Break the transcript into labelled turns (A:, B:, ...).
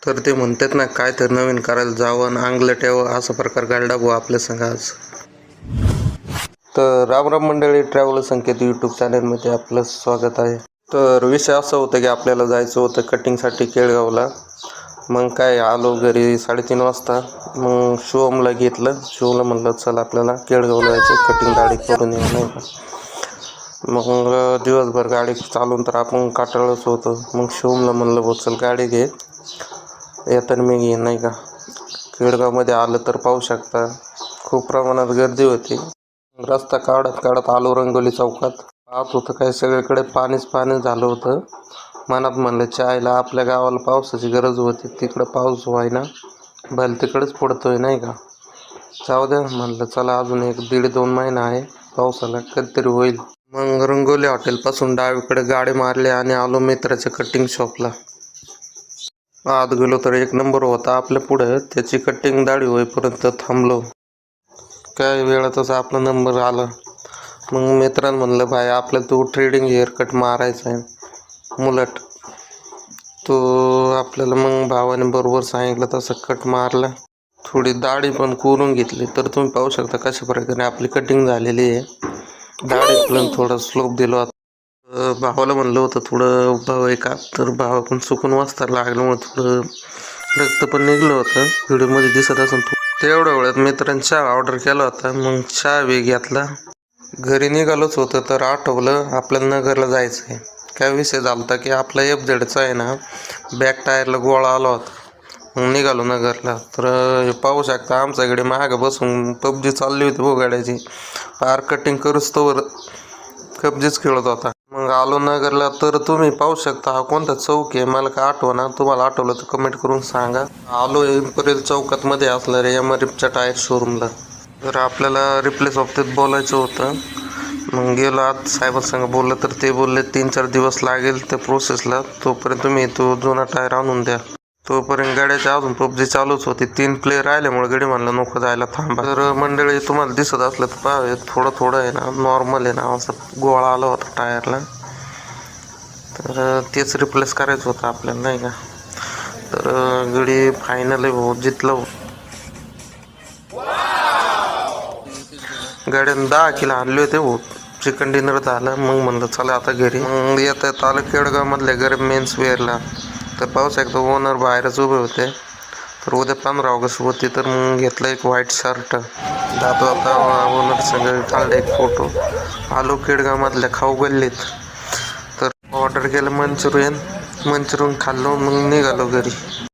A: तर ते म्हणतात ना, काय तर नवीन करायला जावं आणि अंगलं ठेवावं, असा प्रकार घडला भाऊ आपल्या संग आज. तर राम मंडळी, ट्रॅव्हल संकेत यूट्यूब चॅनलमध्ये आपलं स्वागत आहे. तर विषय असा होता की आपल्याला जायचं होतं कटिंगसाठी केळगावला. मग काय आलो घरी 3:30 वाजता. मग शिवमला घेतलं. शिवमला म्हणलं चल आपल्याला केळगावला जायचं, कटिंग दाढी करून येऊ नाही का. मग दिवसभर गाडी चालवून तर आपण काटाळच होतो. मग शिवमला म्हणलं भाऊ चल गाडी घे, येताना मी घेईन नाही का. केळगावमध्ये आलं तर पाहू शकता खूप प्रमाणात गर्दी होती. रस्ता काढत आलो रंगोली चौकात. पाहत होतं काय सगळीकडे पाणीच झालं होतं. मनात म्हणलं चायला आपल्या गावाला पावसाची गरज होती, तिकडं पाऊस व्हायना, भले तिकडेच पडतोय नाही का. जाऊ द्या म्हणलं, चला अजून 1-1.5-2 महिना आहे पावसाला, कधीतरी होईल. मग रंगोली हॉटेलपासून डावीकडे गाडी मारली आणि आलो मित्राच्या कटिंग शॉपला. आत गेलो तर 1 नंबर होता आपल्या पुढे. त्याची कटिंग दाढी होईपर्यंत थांबलो. काही वेळातच आपला नंबर आला. मग मित्रांनो म्हणलं, भाई आपल्याला तो ट्रेडिंग हेअरकट मारायचा आहे मुलट. तो आपल्याला मग भावाने बरोबर सांगितलं तसं कट मारला. थोडी दाढी पण करून घेतली. तर तुम्ही पाहू शकता कशा प्रकारे आपली कटिंग झालेली आहे. दाढीत पण थोडं स्लोप दिलो होता. भावाला म्हणलं होतं थोडं उभं आहे का, तर भावा पण चुकून वाजता लागल्यामुळे थोडं रक्त पण निघलं होतं. व्हिडिओमध्ये दिसत असेल. तेवढ्या वेळात मित्रांनी चहा ऑर्डर केला होता. मग चहा बी घेतला. घरी निघालोच होतं तर आठवलं आपल्याला नगरला जायचं आहे. काय विषय झाला होता की आपला FZचा आहे ना, बॅक टायरला गोळा आला होता. मग निघालो नगरला. तर हे पाहू शकता आमच्याकडे मागं बसून PUBG चालली होती भाऊ गाड्याची. पार कटिंग करूच तोवर PUBGच खेळत होता. मग आलो नगरला. तर तुम्ही पाहू शकता हा कोणता चौक आहे मला काय आठवना. तुम्हाला आठवलं तर कमेंट करून सांगा. आलो इम्पेरियल चौकात मध्ये असलं रे MRFच्या टायर शोरूमला. तर आपल्याला रिप्लेस बाबतीत बोलायचं होतं. मग गेलो आत साहेबांसंग बोललं तर ते बोलले 3-4 दिवस लागेल त्या प्रोसेसला, तोपर्यंत तुम्ही तो जुना टायर आणून द्या. तोपर्यंत गाड्याच्या अजून PUBG चालूच होती. 3 प्लेयर राहिल्यामुळे गडी म्हणलं नको जायला, थांबा. तर मंडळी तुम्हाला दिसत असलं तर पहा, थोडं आहे ना नॉर्मल आहे ना असं गोळा आला होता टायरला. तर तेच रिप्लेस करायचं होतं आपल्याला नाही का. तर गडी फायनल हो जितलं. गाड्यानं 10 किलो आणले होते हो. चिकन डिनर झालं. मग म्हणलं चला आता घरी. मग येतात आलं केळगावमधल्या गरीब मेन्स वेअरला. तर पाहू शकतो ओनर बाहेरच उभे होते. तर उद्या 15 ऑगस्ट होती. तर मग घेतलं एक व्हाईट शर्ट. जातो आता ओनर संग काढला एक फोटो. आलो केळगावमधल्या खाऊ गल्लीत. तर ऑर्डर केलं मंचुरियन खाल्लो. मग निघालो घरी.